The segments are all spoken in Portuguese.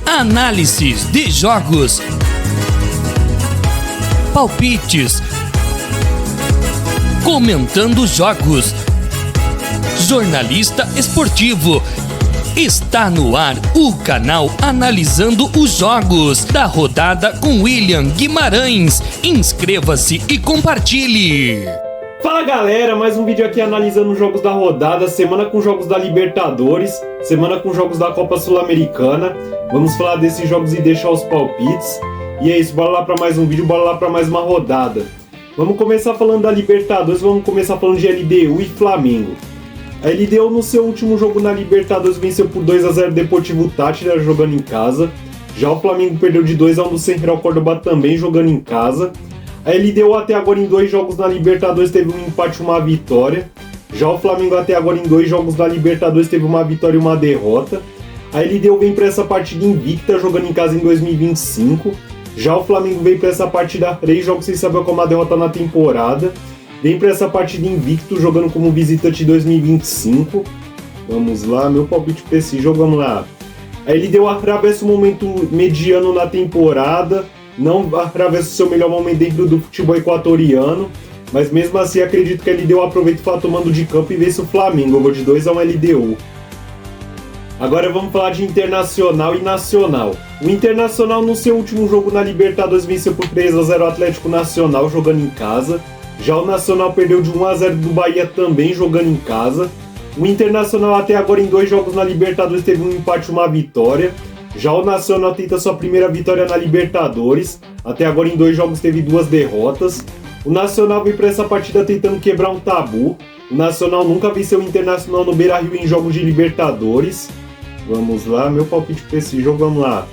Análises de jogos, palpites, comentando jogos, jornalista esportivo. Está no ar o canal Analisando os Jogos da rodada com William Guimarães. Inscreva-se e compartilhe. Fala galera, mais um vídeo aqui analisando os jogos da rodada, semana com jogos da Libertadores, semana com jogos da Copa Sul-Americana. Vamos falar desses jogos e deixar os palpites. E é isso, bora lá para mais um vídeo, bora lá para mais uma rodada. Vamos começar falando da Libertadores, vamos começar falando de LDU e Flamengo. A LDU no seu último jogo na Libertadores venceu por 2-0 Deportivo Táchira jogando em casa. Já o Flamengo perdeu de 2-1 do Central Córdoba também jogando em casa. A LDU até agora em 2 jogos na Libertadores teve um empate e uma vitória. Já o Flamengo até agora em 2 jogos na Libertadores teve uma vitória e uma derrota. A LDU vem para essa partida invicta jogando em casa em 2025. Já o Flamengo vem para essa partida 3 jogos sem saber como uma derrota na temporada. Vem para essa partida invicto jogando como visitante em 2025. Vamos lá, meu palpite para esse jogo, vamos lá. A LDU atravessa um momento mediano na temporada. Não atravessa o seu melhor momento dentro do futebol equatoriano, mas mesmo assim acredito que a LDU aproveita o fato mando de campo e vence o Flamengo. Eu vou de 2-1 LDU. Agora vamos falar de Internacional e Nacional. O Internacional no seu último jogo na Libertadores venceu por 3-0 o Atlético Nacional jogando em casa. Já o Nacional perdeu de 1-0 do Bahia também jogando em casa. O Internacional até agora em 2 jogos na Libertadores teve um empate e uma vitória. Já o Nacional tenta sua primeira vitória na Libertadores. Até agora em 2 jogos teve 2 derrotas. O Nacional vem para essa partida tentando quebrar um tabu. O Nacional nunca venceu o Internacional no Beira-Rio em jogos de Libertadores. Vamos lá, meu palpite para esse jogo, vamos lá.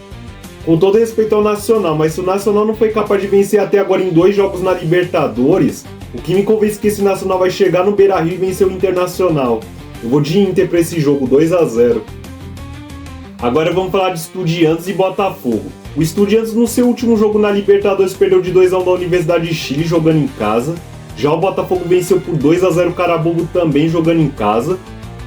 Com todo respeito ao Nacional, mas se o Nacional não foi capaz de vencer até agora em 2 jogos na Libertadores, o que me convence que esse Nacional vai chegar no Beira-Rio e vencer o Internacional. Eu vou de Inter para esse jogo, 2-0. Agora vamos falar de Estudiantes e Botafogo. O Estudiantes no seu último jogo na Libertadores perdeu de 2-1 da Universidade de Chile jogando em casa. Já o Botafogo venceu por 2-0 o Carabobo também jogando em casa.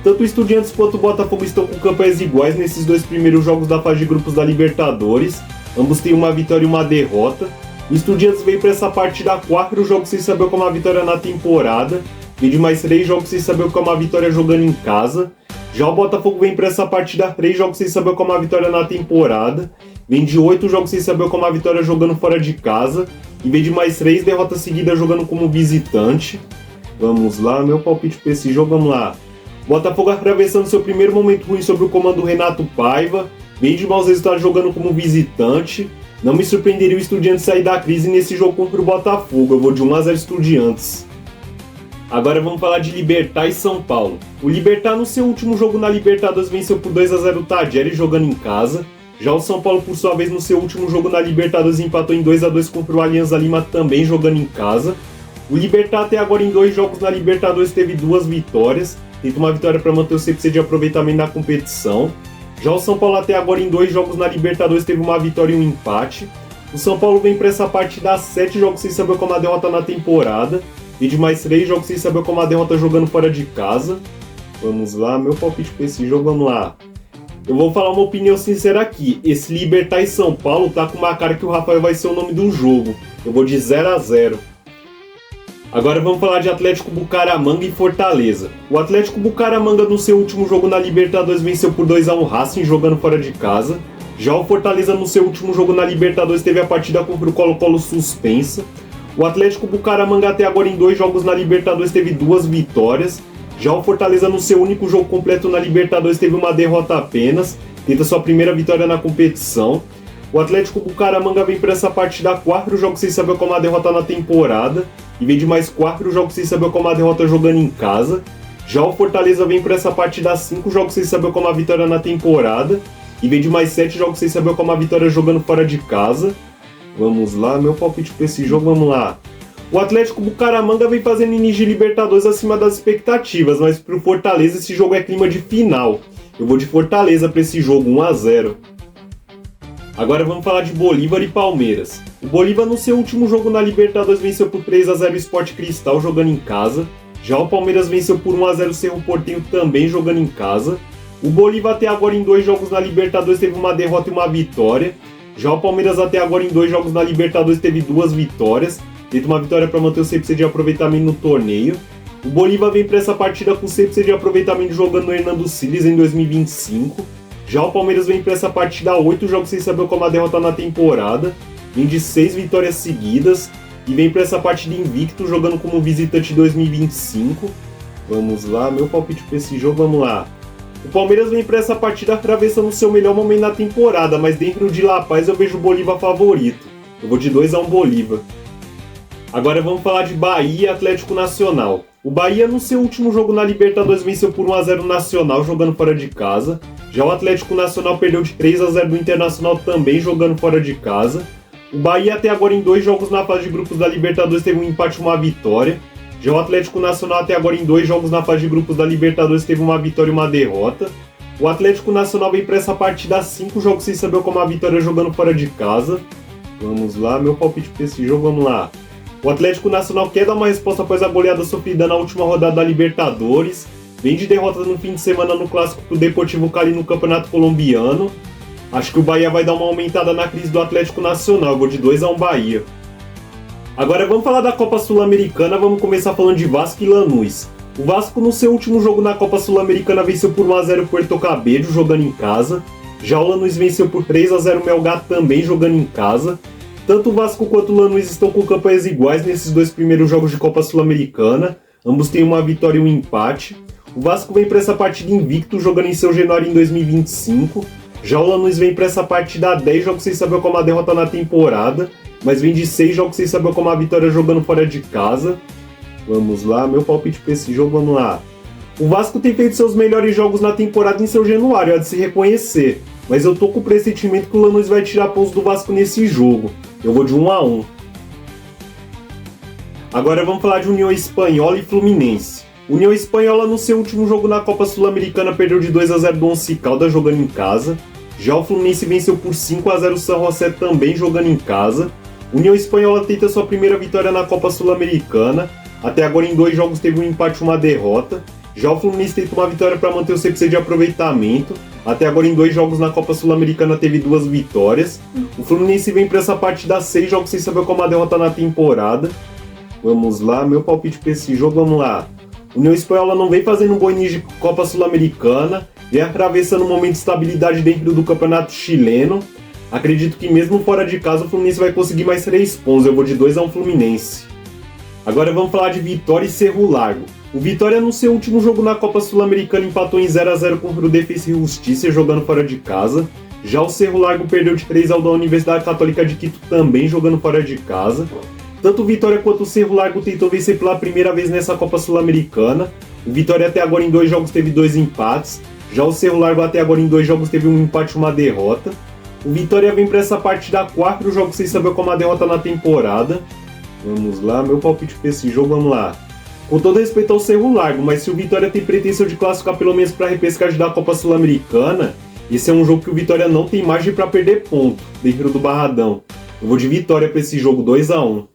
Tanto o Estudiantes quanto o Botafogo estão com campanhas iguais nesses 2 primeiros jogos da fase de grupos da Libertadores. Ambos têm uma vitória e uma derrota. O Estudiantes veio para essa partida 4 jogos sem saber como é uma vitória na temporada. Vem de mais 3 jogos sem saber como é uma vitória jogando em casa. Já o Botafogo vem para essa partida 3 jogos sem saber como é uma vitória na temporada. Vem de 8 jogos sem saber como é uma vitória jogando fora de casa. E vem de mais 3 derrotas seguidas jogando como visitante. Vamos lá, meu palpite para esse jogo, vamos lá. Botafogo atravessando seu primeiro momento ruim sob o comando do Renato Paiva. Vem de maus resultados jogando como visitante. Não me surpreenderia o Estudiantes sair da crise nesse jogo contra o Botafogo. Eu vou de 1-0 Estudiantes. Agora vamos falar de Libertad e São Paulo. O Libertad no seu último jogo na Libertadores venceu por 2-0 o Tajeres jogando em casa. Já o São Paulo por sua vez no seu último jogo na Libertadores empatou em 2-2 contra o Alianza Lima também jogando em casa. O Libertad até agora em 2 jogos na Libertadores teve 2 vitórias. Tenta uma vitória para manter o CPC de aproveitamento na competição. Já o São Paulo até agora em 2 jogos na Libertadores teve uma vitória e um empate. O São Paulo vem para essa partida 7 jogos sem saber como a derrota na temporada. E de mais 3 jogos sem saber como a derrota jogando fora de casa. Vamos lá, meu palpite para esse jogo, vamos lá. Eu vou falar uma opinião sincera aqui. Esse Libertad e São Paulo tá com uma cara que o Rafael vai ser o nome do jogo. Eu vou de 0-0. Agora vamos falar de Atlético Bucaramanga e Fortaleza. O Atlético Bucaramanga no seu último jogo na Libertadores venceu por 2-1 o Racing jogando fora de casa. Já o Fortaleza no seu último jogo na Libertadores teve a partida contra o Colo-Colo suspensa. O Atlético Bucaramanga até agora em 2 jogos na Libertadores teve 2 vitórias. Já o Fortaleza no seu único jogo completo na Libertadores teve uma derrota apenas. Tenta sua primeira vitória na competição. O Atlético Bucaramanga vem para essa partida 4 jogos sem saber como a derrota na temporada. E vem de mais 4 jogos sem saber como a derrota jogando em casa. Já o Fortaleza vem para essa partida 5 jogos sem saber como a vitória na temporada. E vem de mais 7 jogos sem saber como a vitória jogando fora de casa. Vamos lá, meu palpite para esse jogo, vamos lá. O Atlético Bucaramanga vem fazendo início de Libertadores acima das expectativas, mas para o Fortaleza esse jogo é clima de final. Eu vou de Fortaleza para esse jogo, 1-0. Agora vamos falar de Bolívar e Palmeiras. O Bolívar no seu último jogo na Libertadores venceu por 3-0 o Sport Cristal jogando em casa. Já o Palmeiras venceu por 1-0 o Cerro Porteño também jogando em casa. O Bolívar até agora em 2 jogos na Libertadores teve uma derrota e uma vitória. Já o Palmeiras até agora em 2 jogos na Libertadores teve 2 vitórias. Teve uma vitória para manter o 100% de aproveitamento no torneio. O Bolívar vem para essa partida com 100% de aproveitamento jogando no Hernando Siles em 2025. Já o Palmeiras vem para essa partida a 8 jogos sem saber como a derrota na temporada. Vem de 6 vitórias seguidas. E vem para essa partida invicto jogando como visitante em 2025. Vamos lá, meu palpite para esse jogo, vamos lá. O Palmeiras vem para essa partida atravessando o seu melhor momento na temporada, mas dentro de La Paz eu vejo o Bolívar favorito. Eu vou de 2-1 Bolívar. Agora vamos falar de Bahia e Atlético Nacional. O Bahia no seu último jogo na Libertadores venceu por 1-0 o Nacional jogando fora de casa. Já o Atlético Nacional perdeu de 3-0 do Internacional também jogando fora de casa. O Bahia até agora em 2 jogos na fase de grupos da Libertadores teve um empate e uma vitória. Já o Atlético Nacional até agora em 2 jogos na fase de grupos da Libertadores teve uma vitória e uma derrota. O Atlético Nacional vem para essa partida a 5 jogos sem saber como a vitória jogando fora de casa. Vamos lá, meu palpite para esse jogo, vamos lá. O Atlético Nacional quer dar uma resposta após a goleada sofrida na última rodada da Libertadores. Vem de derrota no fim de semana no clássico pro Deportivo Cali no Campeonato Colombiano. Acho que o Bahia vai dar uma aumentada na crise do Atlético Nacional. Eu vou de 2-1 Bahia. Agora vamos falar da Copa Sul-Americana, vamos começar falando de Vasco e Lanús. O Vasco no seu último jogo na Copa Sul-Americana venceu por 1-0 o Puerto Cabello jogando em casa. Já o Lanús venceu por 3-0 o Melgar também jogando em casa. Tanto o Vasco quanto o Lanús estão com campanhas iguais nesses 2 primeiros jogos de Copa Sul-Americana. Ambos têm uma vitória e um empate. O Vasco vem para essa partida invicto jogando em seu Januário em 2025. Já o Lanús vem para essa partida a 10 jogos sem saber como a derrota na temporada, mas vem de 6 jogos sem saber como a vitória jogando fora de casa. Vamos lá, meu palpite para esse jogo, vamos lá. O Vasco tem feito seus melhores jogos na temporada em seu Januário, é de se reconhecer, mas eu tô com o pressentimento que o Lanús vai tirar pontos do Vasco nesse jogo. Eu vou de 1-1. Agora vamos falar de União Espanhola e Fluminense. União Espanhola no seu último jogo na Copa Sul-Americana perdeu de 2-0 do Once Caldas jogando em casa. Já o Fluminense venceu por 5-0 o San José também jogando em casa. União Espanhola tenta sua primeira vitória na Copa Sul-Americana. Até agora em 2 jogos teve um empate e uma derrota. Já o Fluminense tenta uma vitória para manter o 100% de aproveitamento. Até agora em 2 jogos na Copa Sul-Americana teve 2 vitórias. O Fluminense vem para essa partida 6 jogos sem saber como a derrota na temporada. Vamos lá, meu palpite para esse jogo, vamos lá. União Espanhola não vem fazendo um bom início de Copa Sul-Americana, vem atravessando um momento de estabilidade dentro do campeonato chileno. Acredito que mesmo fora de casa o Fluminense vai conseguir mais 3 pontos, eu vou de 2-1 Fluminense. Agora vamos falar de Vitória e Cerro Largo. O Vitória no seu último jogo na Copa Sul-Americana empatou em 0-0 contra o Defensa e Justiça jogando fora de casa. Já o Cerro Largo perdeu de 3-1 da Universidade Católica de Quito também jogando fora de casa. Tanto o Vitória quanto o Cerro Largo tentou vencer pela primeira vez nessa Copa Sul-Americana. O Vitória até agora em 2 jogos teve 2 empates. Já o Cerro Largo até agora em 2 jogos teve um empate e uma derrota. O Vitória vem para essa partida a 4 jogos sem saber como a derrota na temporada. Vamos lá, meu palpite para esse jogo, vamos lá. Com todo respeito ao Cerro Largo, mas se o Vitória tem pretensão de classificar pelo menos para a repescagem da Copa Sul-Americana, esse é um jogo que o Vitória não tem margem para perder ponto dentro do Barradão. Eu vou de Vitória para esse jogo 2-1.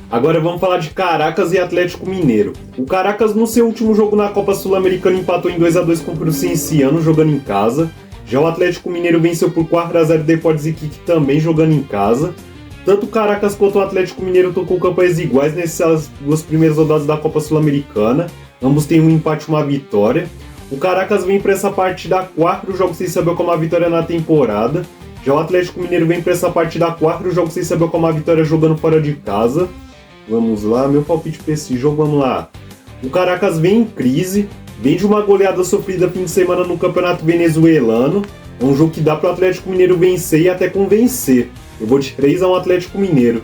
Agora vamos falar de Caracas e Atlético Mineiro. O Caracas no seu último jogo na Copa Sul-Americana empatou em 2-2 contra o Cienciano jogando em casa. Já o Atlético Mineiro venceu por 4-0 o Deportes Iquique também jogando em casa. Tanto o Caracas quanto o Atlético Mineiro estão com campanhas iguais nessas 2 primeiras rodadas da Copa Sul-Americana. Ambos têm um empate e uma vitória. O Caracas vem para essa partida a 4 jogos sem saber como a vitória na temporada. Já o Atlético Mineiro vem para essa partida a 4 jogos sem saber como a vitória jogando fora de casa. Vamos lá, meu palpite para esse jogo, vamos lá. O Caracas vem em crise, vem de uma goleada sofrida fim de semana no Campeonato Venezuelano. É um jogo que dá para o Atlético Mineiro vencer e até convencer. Eu vou de 3-1 Atlético Mineiro.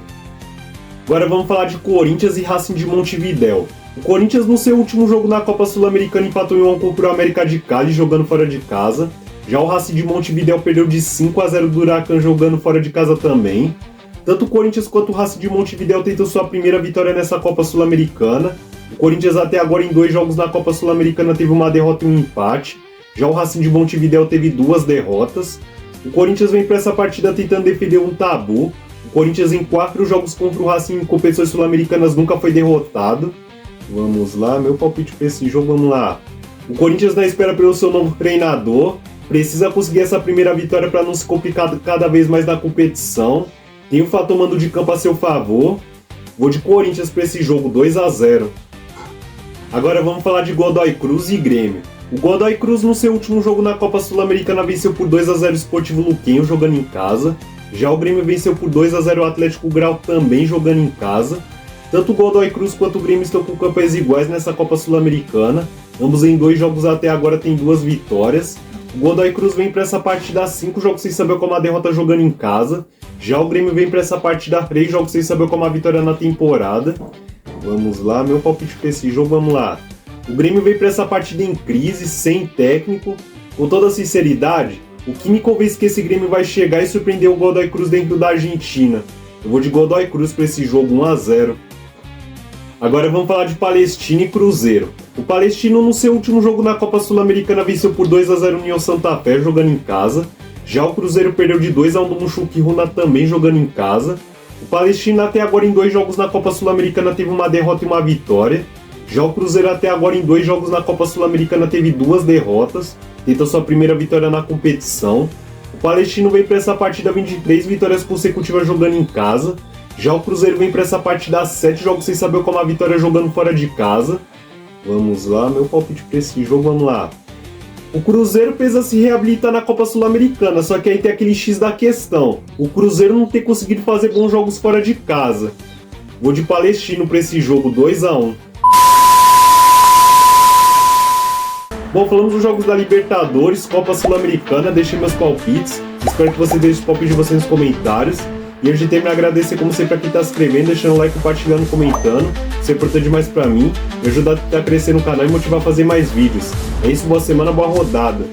Agora vamos falar de Corinthians e Racing de Montevidéu. O Corinthians no seu último jogo na Copa Sul-Americana empatou em 1 contra o América de Cali jogando fora de casa. Já o Racing de Montevidéu perdeu de 5-0 do Huracan jogando fora de casa também. Tanto o Corinthians quanto o Racing de Montevidéu tentam sua primeira vitória nessa Copa Sul-Americana. O Corinthians até agora em 2 jogos na Copa Sul-Americana teve uma derrota e um empate. Já o Racing de Montevidéu teve 2 derrotas. O Corinthians vem para essa partida tentando defender um tabu. O Corinthians em 4 jogos contra o Racing em competições sul-americanas nunca foi derrotado. Vamos lá, meu palpite para esse jogo, vamos lá. O Corinthians na espera pelo seu novo treinador, precisa conseguir essa primeira vitória para não se complicar cada vez mais na competição. Tem o fator mando de campo a seu favor. Vou de Corinthians para esse jogo, 2-0. Agora vamos falar de Godoy Cruz e Grêmio. O Godoy Cruz no seu último jogo na Copa Sul-Americana venceu por 2-0 o Sportivo Luquenho jogando em casa. Já o Grêmio venceu por 2-0 o Atlético Grau também jogando em casa. Tanto o Godoy Cruz quanto o Grêmio estão com campanhas iguais nessa Copa Sul-Americana. Ambos em 2 jogos até agora têm 2 vitórias. O Godoy Cruz vem para essa partida 5 jogos sem saber como a derrota jogando em casa. Já o Grêmio vem para essa partida 3 jogos sem saber como a vitória na temporada. Vamos lá, meu palpite para esse jogo, vamos lá. O Grêmio vem para essa partida em crise, sem técnico. Com toda sinceridade, o que me convence que esse Grêmio vai chegar e surpreender o Godoy Cruz dentro da Argentina. Eu vou de Godoy Cruz para esse jogo, 1-0. Agora vamos falar de Palestino e Cruzeiro. O Palestino no seu último jogo na Copa Sul-Americana venceu por 2-0 o União Santa Fé jogando em casa. Já o Cruzeiro perdeu de 2-1 do Mushuki Runa também jogando em casa. O Palestino até agora em 2 jogos na Copa Sul-Americana teve uma derrota e uma vitória. Já o Cruzeiro até agora em 2 jogos na Copa Sul-Americana teve 2 derrotas. Tenta sua primeira vitória na competição. O Palestino vem para essa partida 23 vitórias consecutivas jogando em casa. Já o Cruzeiro vem para essa partida 7 jogos sem saber como a vitória jogando fora de casa. Vamos lá, meu palpite para esse jogo, vamos lá. O Cruzeiro precisa se reabilitar na Copa Sul-Americana, só que aí tem aquele X da questão. O Cruzeiro não tem conseguido fazer bons jogos fora de casa. Vou de Palestino para esse jogo, 2-1. Bom, falamos dos jogos da Libertadores, Copa Sul-Americana, deixei meus palpites. Espero que você deixe os palpites de vocês nos comentários. E antes de terminar, agradecer como sempre a quem está se inscrevendo, deixando o like, compartilhando, comentando. Isso é importante demais pra mim, me ajuda a crescer no canal e motivar a fazer mais vídeos. É isso, boa semana, boa rodada.